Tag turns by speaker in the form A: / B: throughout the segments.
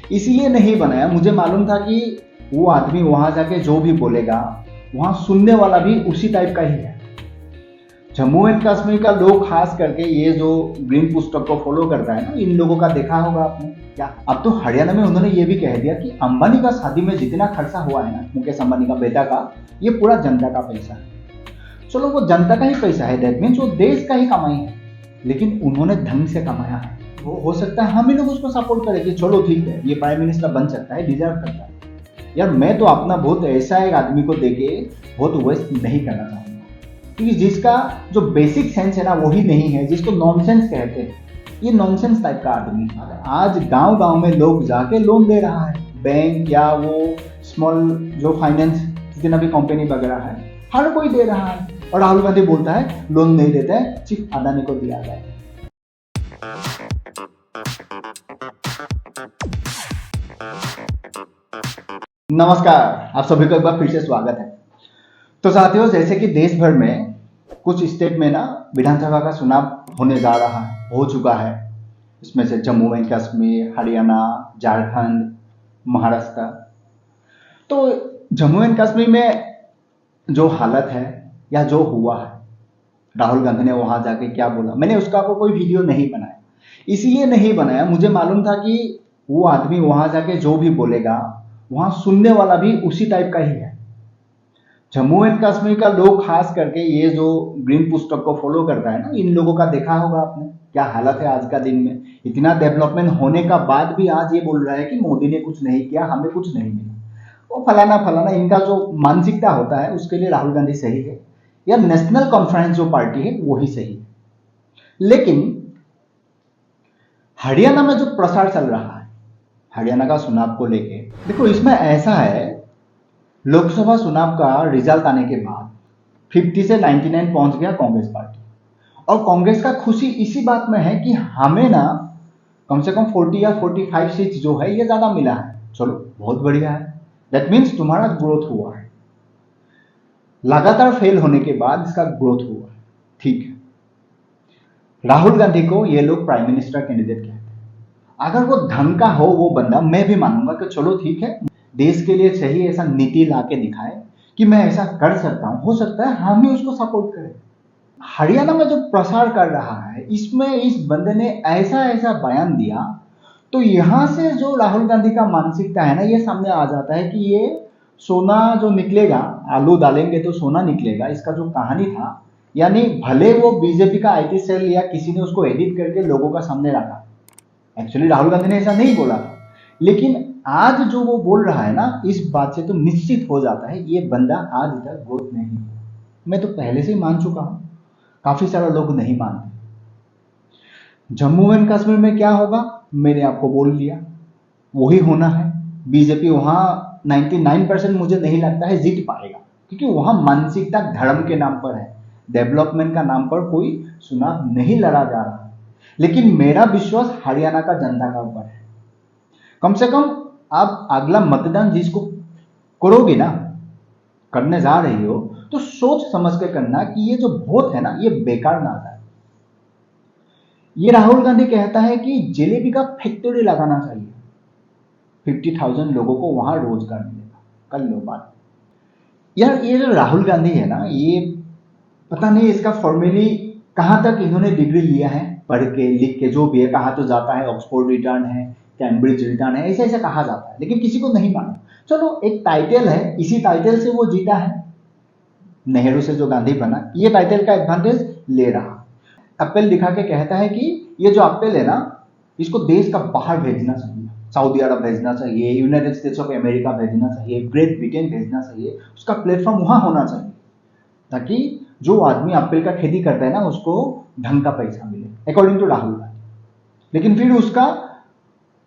A: इसीलिए नहीं बनाया, मुझे मालूम था कि वो आदमी वहां जाके जो भी बोलेगा वहां सुनने वाला भी उसी टाइप का ही है। जम्मू एंड कश्मीर का लोग खास करके ये जो ग्रीन पुस्तक को फॉलो करता है ना, इन लोगों का देखा होगा आपने क्या। अब तो हरियाणा में उन्होंने ये भी कह दिया कि अंबानी का शादी में जितना खर्चा हुआ है ना, मुकेश अंबानी का बेटा का, ये पूरा जनता का पैसा है। चलो वो जनता का ही पैसा है, दैट मीन्स वो देश का ही कमाई है, लेकिन उन्होंने ढंग से कमाया है। वो हो सकता है हम ही लोग उसको सपोर्ट करें कि चलो ठीक है, ये प्राइम मिनिस्टर बन सकता है, डिजर्व करता है। यार मैं तो अपना वोट ऐसा एक आदमी को देके वोट वेस्ट नहीं करना चाहूंगा, क्योंकि जिसका जो बेसिक सेंस है ना वही नहीं है, जिसको नॉनसेंस कहते हैं, ये नॉनसेंस टाइप का आदमी आज गांव गांव में लोग जाके लोन दे रहा है, बैंक या वो स्मॉल जो फाइनेंस जितना भी कंपनी वगैरह है, हर कोई दे रहा है। और राहुल गांधी बोलता है लोन नहीं देता है, सिर्फ अदानी को दिया जाए। नमस्कार, आप सभी का एक बार फिर से स्वागत है। तो साथियों, जैसे कि देश भर में कुछ स्टेट में ना विधानसभा का चुनाव होने जा रहा है, हो चुका है। इसमें से जम्मू एंड कश्मीर, हरियाणा, झारखंड, महाराष्ट्र। तो जम्मू एंड कश्मीर में जो हालत है या जो हुआ है, राहुल गांधी ने वहां जाके क्या बोला, मैंने उसका कोई वीडियो नहीं बनाया। इसीलिए नहीं बनाया, मुझे मालूम था कि वो आदमी वहां जाके जो भी बोलेगा वहां सुनने वाला भी उसी टाइप का ही है। जम्मू एंड कश्मीर का लोग खास करके ये जो ग्रीन पुस्तक को फॉलो करता है ना, इन लोगों का देखा होगा आपने क्या हालत है आज का दिन में। इतना डेवलपमेंट होने का बाद भी आज ये बोल रहा है कि मोदी ने कुछ नहीं किया, हमें कुछ नहीं मिला, वो फलाना फलाना। इनका जो मानसिकता होता है उसके लिए राहुल गांधी सही है, या नेशनल कॉन्फ्रेंस जो पार्टी है वही सही है। लेकिन हरियाणा में जो प्रसार चल रहा है हरियाणा का चुनाव को लेके, देखो इसमें ऐसा है, लोकसभा चुनाव का रिजल्ट आने के बाद 50 से 99 पहुंच गया कांग्रेस पार्टी। और कांग्रेस का खुशी इसी बात में है कि हमें ना कम से कम 40 या 45 सीट जो है ये ज्यादा मिला है। चलो बहुत बढ़िया है, दैट मीन्स तुम्हारा ग्रोथ हुआ है, लगातार फेल होने के बाद इसका ग्रोथ हुआ है, ठीक है। राहुल गांधी को ये लोग प्राइम मिनिस्टर कैंडिडेट कहते हैं। अगर वो ढंग का हो वो बंदा, मैं भी मानूंगा कि चलो ठीक है, देश के लिए चाहिए ऐसा नीति ला के दिखाए कि मैं ऐसा कर सकता हूं, हो सकता है हम ही उसको सपोर्ट करें। हरियाणा में जो प्रसार कर रहा है इसमें इस बंदे ने ऐसा ऐसा बयान दिया, तो यहां से जो राहुल गांधी का मानसिकता है ना, ये सामने आ जाता है कि ये सोना जो निकलेगा, आलू डालेंगे तो सोना निकलेगा, इसका जो कहानी था। यानी भले वो बीजेपी का आईटी सेल या किसी ने उसको एडिट करके लोगों का सामने रखा, एक्चुअली राहुल गांधी ने ऐसा नहीं बोला था, लेकिन आज जो वो बोल रहा है ना, इस बात से तो निश्चित हो जाता है ये बंदा आज तक ग्रोथ नहीं हुआ। मैं तो पहले से ही मान चुका हूं, काफी सारे लोग नहीं मानते। जम्मू एंड कश्मीर में क्या होगा मैंने आपको बोल दिया, वही होना है। बीजेपी वहां 99% मुझे नहीं लगता है जीत पाएगा, क्योंकि वहां मानसिकता धर्म के नाम पर है, डेवलपमेंट का नाम पर कोई चुनाव नहीं लड़ा जा रहा है। लेकिन मेरा विश्वास हरियाणा का जनता का ऊपर है। कम से कम आप अगला मतदान जिसको करोगे ना, करने जा रही हो, तो सोच समझ के करना कि ये जो वोट है ना ये बेकार ना जाए। ये राहुल गांधी कहता है कि जलेबी का फैक्ट्री लगाना चाहिए, 50,000 लोगों को वहां रोजगार मिलेगा। कर लो बात। यार ये जो राहुल गांधी है ना, ये पता नहीं इसका फॉर्मली कहां तक इन्होंने डिग्री लिया है, पढ़ के लिख के जो भी है, कहा तो जाता है ऑक्सफोर्ड रिटर्न है, कैम्ब्रिज रिटर्न है, ऐसे ऐसे कहा जाता है, लेकिन किसी को नहीं मालूम। चलो एक टाइटल है, इसी टाइटल से वो जीता है, नेहरू से जो गांधी बना, ये टाइटल का एडवांटेज ले रहा। एप्पल दिखा के कहता है कि ये जो एप्पल है ना, इसको देश का बाहर भेजना चाहिए, सऊदी अरब भेजना चाहिए, यूनाइटेड स्टेट्स ऑफ अमेरिका भेजना चाहिए, ग्रेट ब्रिटेन भेजना चाहिए, उसका प्लेटफॉर्म वहां होना चाहिए, ताकि जो आदमी एप्पल का खेती करता है ना उसको ढंग का पैसा मिले, अकॉर्डिंग टू राहुल गांधी। लेकिन फिर उसका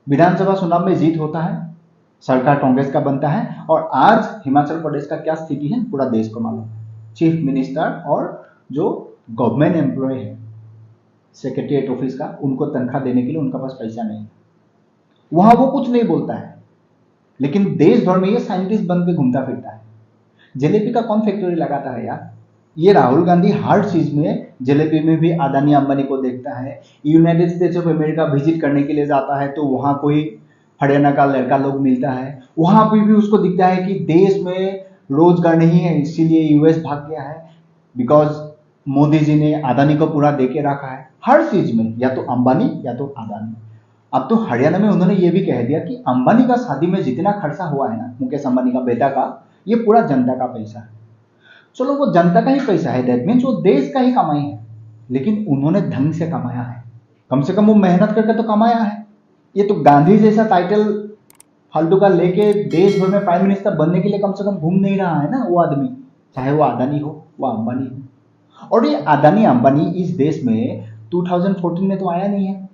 A: विधानसभा चुनाव में जीत होता है, सरकार कांग्रेस का बनता है, और आज हिमाचल प्रदेश का क्या स्थिति है पूरा देश को मालूम है। चीफ मिनिस्टर और जो गवर्नमेंट एम्प्लॉय है सेक्रेटरीट ऑफिस का, उनको तनख्वाह देने के लिए उनका पास पैसा नहीं है, वहां वो कुछ नहीं बोलता है, लेकिन देश भर में ये साइंटिस्ट बन के घूमता फिरता है। जलेबी का कौन फैक्ट्री लगाता है यार। ये राहुल गांधी हर चीज में, जलेबी में भी अदानी अंबानी को देखता है, United states of America visit करने के लिए जाता है तो वहां कोई हरियाणा का लड़का लोग मिलता है, वहां पे भी उसको दिखता है कि देश में रोजगार नहीं है, इसीलिए यूएस भाग गया है। बिकॉज मोदी जी ने अदानी को पूरा दे के रखा है हर चीज में, या तो अंबानी या तो अदानी। अब तो हरियाणा में उन्होंने ये भी कह दिया कि अंबानी का शादी में जितना खर्चा हुआ है ना, मुकेश अंबानी का बेटा का, ये पूरा जनता का पैसा है। चलो वो जनता का ही पैसा है, दैट मीन्स वो देश का ही कमाई है, लेकिन उन्होंने ढंग से कमाया है। कम से कम वो मेहनत करके तो कमाया है। ये तो गांधी जैसा टाइटल फालतू का लेके देश भर में प्राइम मिनिस्टर बनने के लिए कम से कम घूम नहीं रहा है ना वो आदमी, चाहे वो अदानी हो वो अंबानी हो। और ये अदानी अंबानी इस देश में 2014 में तो आया नहीं है।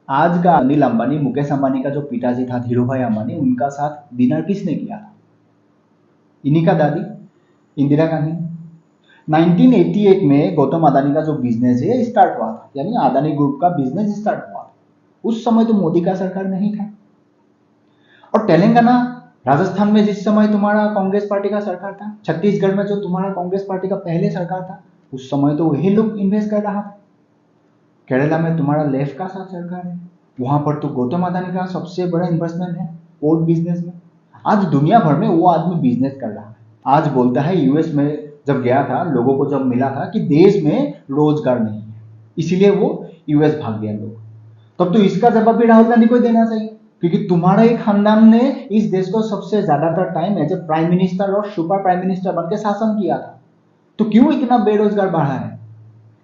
A: आज का अनिल अंबानी, मुकेश अंबानी का जो पिताजी था धीरू भाई अंबानी, उनका साथ डिनर किसने किया था? इन्हीं का दादी इंदिरा गांधी। 1988 में गौतम अदानी का जो बिजनेस है स्टार्ट हुआ था, यानी अदानी ग्रुप का बिजनेस स्टार्ट हुआ था। उस समय तो मोदी का सरकार नहीं था। और तेलंगाना, राजस्थान में जिस समय तुम्हारा कांग्रेस पार्टी का सरकार था, छत्तीसगढ़ में जो तुम्हारा कांग्रेस पार्टी का पहले सरकार था, उस समय तो वही लोग इन्वेस्ट कर रहा था। केरला में तुम्हारा लेफ्ट का साथ सरकार है, वहां पर तो गौतम अदानी का सबसे बड़ा इन्वेस्टमेंट है पोर्ट बिजनेस में। आज दुनिया भर में वो आदमी बिजनेस कर रहा है। आज बोलता है यूएस में जब गया था, लोगों को जब मिला था कि देश में रोजगार नहीं है, इसीलिए वो यूएस भाग गया लोग। तब तो इसका जवाब भी राहुल गांधी को देना चाहिए, क्योंकि तुम्हारा ही खानदान ने इस देश को सबसे ज्यादातर time as a prime minister और सुपर प्राइम मिनिस्टर बनकर शासन किया था, तो क्यों इतना बेरोजगार बढ़ा है?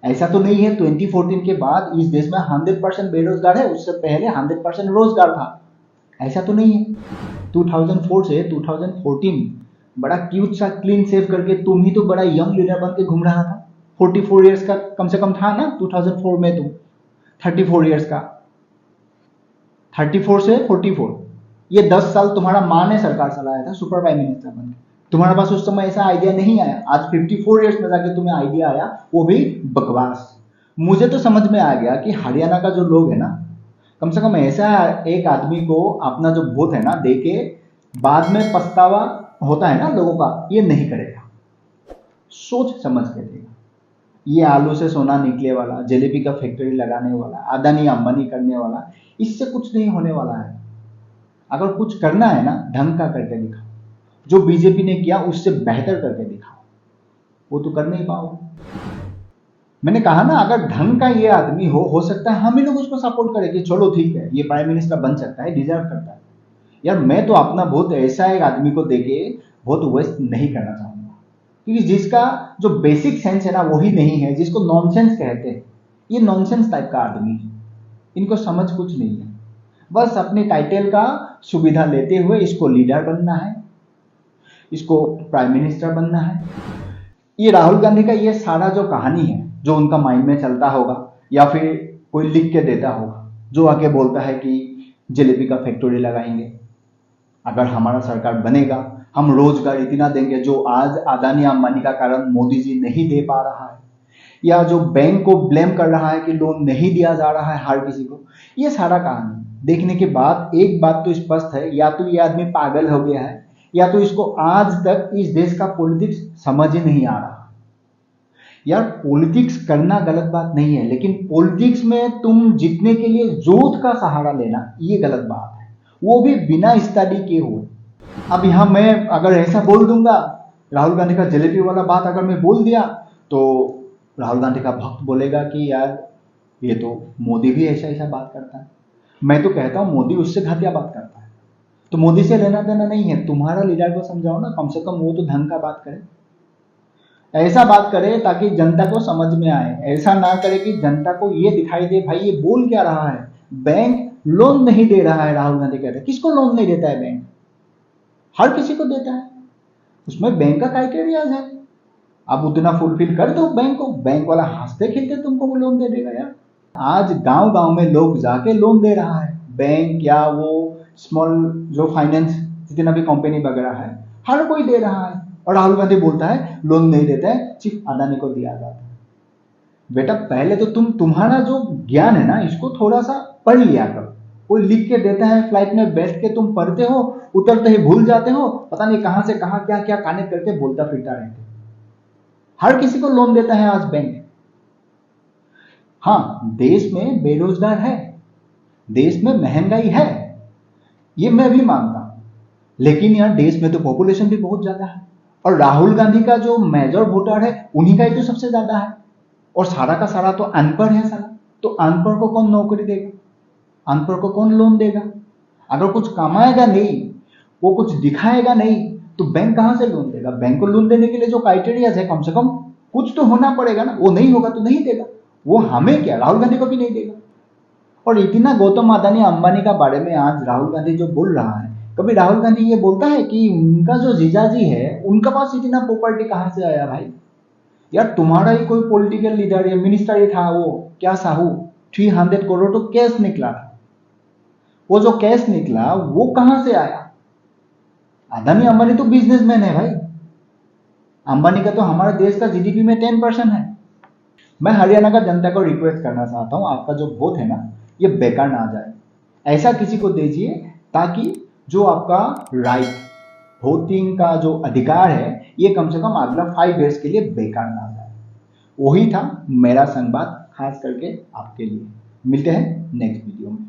A: ऐसा तो नहीं है 2014 के बाद इस देश में 100% बेरोजगार है, उससे पहले 100% रोजगार था, ऐसा तो नहीं है। 2004 से 2014 बड़ा क्यूट सा क्लीन सेव करके तुम ही तो बड़ा यंग लीडर बन के घूम रहा था। 44 इयर्स का कम से कम था ना 2004 में, तुम 34 इयर्स का, 34 से 44, ये 10 साल तुम्हारा माँ ने सरकार चलाया था सुपर प्राइम मिनिस्टर बन के। तुम्हारे पास उस समय ऐसा आइडिया नहीं आया, आज 54 इयर्स में जाके तुम्हें आइडिया आया, वो भी बकवास। मुझे तो समझ में आ गया कि हरियाणा का जो लोग है ना, कम से कम ऐसा एक आदमी को अपना जो वोट है ना देके बाद में पछतावा होता है ना लोगों का, ये नहीं करेगा, सोच समझ के देगा। ये आलू से सोना निकले वाला, जलेबी का फैक्ट्री लगाने वाला, अदानी अंबानी करने वाला, इससे कुछ नहीं होने वाला है। अगर कुछ करना है ना, ढंग का करके दिखाओ। जो बीजेपी ने किया उससे बेहतर करके दिखाओ, वो तो कर नहीं पाओगे। मैंने कहा ना, अगर ढंग का ये आदमी हो सकता है हम ही लोग उसको सपोर्ट करें कि चलो ठीक है ये प्राइम मिनिस्टर बन सकता है, डिजर्व करता है। यार मैं तो अपना वोट ऐसा एक आदमी को देके वोट वेस्ट नहीं करना चाहूंगा, क्योंकि जिसका जो बेसिक सेंस है ना वही नहीं है, जिसको नॉनसेंस कहते हैं, ये नॉनसेंस टाइप का आदमी है, इनको समझ कुछ नहीं है। बस अपने टाइटल का सुविधा लेते हुए इसको लीडर बनना है, इसको प्राइम मिनिस्टर बनना है। ये राहुल गांधी का ये सारा जो कहानी है, जो उनका माइंड में चलता होगा या फिर कोई लिख के देता होगा, जो आके बोलता है कि जलेबी का फैक्ट्री लगाएंगे, अगर हमारा सरकार बनेगा हम रोजगार इतना देंगे जो आज अदानी अंबानी का कारण मोदी जी नहीं दे पा रहा है, या जो बैंक को ब्लेम कर रहा है कि लोन नहीं दिया जा रहा है हर किसी को। ये सारा कहानी देखने के बाद एक बात तो स्पष्ट है, या तो ये आदमी पागल हो गया है, या तो इसको आज तक इस देश का पॉलिटिक्स समझ ही नहीं आ रहा। यार पॉलिटिक्स करना गलत बात नहीं है, लेकिन पॉलिटिक्स में तुम जीतने के लिए जोत का सहारा लेना ये गलत बात है, वो भी बिना स्टडी किए हुए। अब यहां मैं अगर ऐसा बोल दूंगा, राहुल गांधी का जलेबी वाला बात अगर मैं बोल दिया, तो राहुल गांधी का भक्त बोलेगा कि यार ये तो मोदी भी ऐसा ऐसा बात करता है। मैं तो कहता हूं मोदी उससे घटिया बात करता है, तो मोदी से लेना देना नहीं है। तुम्हारा लीडर को समझाओ ना, कम से कम वो तो ढंग का बात करे, ऐसा बात करे ताकि जनता को समझ में आए। ऐसा ना करे कि जनता को ये दिखाई दे भाई ये बोल क्या रहा है, बैंक लोन नहीं दे रहा है। राहुल गांधी कहते हैं किसको लोन नहीं देता है बैंक, हर किसी को देता है, उसमें बैंक का क्राइटेरिया है, अब उतना फुलफिल कर दो बैंक को, बैंक वाला हंसते खेलते तुमको वो लोन दे देगा। यार आज गांव गांव में लोग जाके लोन दे रहा है, बैंक या वो स्मॉल जो फाइनेंस जितना भी कंपनी वगैरह है हर कोई दे रहा है, और राहुल गांधी बोलता है लोन नहीं देता है, सिर्फ अदानी को दिया जाता है। बेटा पहले तो तुम्हारा जो ज्ञान है ना इसको थोड़ा सा पढ़ लिया करो। कोई लिख के देता है, फ्लाइट में बैठ के तुम पढ़ते हो, उतरते ही भूल जाते हो, पता नहीं कहां से कहां क्या क्या कनेक्ट करके बोलता फिरता रहते। हर किसी को लोन देता है आज बैंक। हाँ देश में बेरोजगार है, देश में महंगाई है, ये मैं भी मानता हूं, लेकिन यार देश में तो पॉपुलेशन भी बहुत ज्यादा है, और राहुल गांधी का जो मेजर वोटर है उन्हीं का ही तो सबसे ज्यादा है, और सारा का सारा तो अनपढ़ है सारा। तो अनपढ़ को कौन नौकरी देगा, अनपढ़ को कौन लोन देगा? अगर कुछ कमाएगा नहीं, वो कुछ दिखाएगा नहीं, तो बैंक कहां से लोन देगा? बैंक को लोन देने के लिए जो क्राइटेरिया है कम से कम कुछ तो होना पड़ेगा ना, वो नहीं होगा तो नहीं देगा। वो हमें क्या, राहुल गांधी को भी नहीं देगा। और इतना गौतम अदानी अंबानी का बारे में आज राहुल गांधी जो बोल रहा है, कभी राहुल गांधी ये बोलता है कि उनका जो जीजाजी है उनका पास इतना प्रॉपर्टी कहां से आया? भाई यार तुम्हारा ही कोई पॉलिटिकल लीडर या मिनिस्टर ही था, वो क्या साहू 300 करोड़ तो कैश निकला था, वो जो कैश निकला वो कहां से आया? अदानी अंबानी तो बिजनेसमैन है भाई, अंबानी का तो हमारे देश का जीडीपी में 10% है। मैं हरियाणा का जनता को रिक्वेस्ट करना चाहता हूं, आपका जो वोट है ना ये बेकार ना जाए, ऐसा किसी को दीजिए ताकि जो आपका राइट वोटिंग का जो अधिकार है ये कम से कम अगला 5 ईयर्स के लिए बेकार ना जाए। वही था मेरा संवाद खास करके आपके लिए। मिलते हैं नेक्स्ट वीडियो में।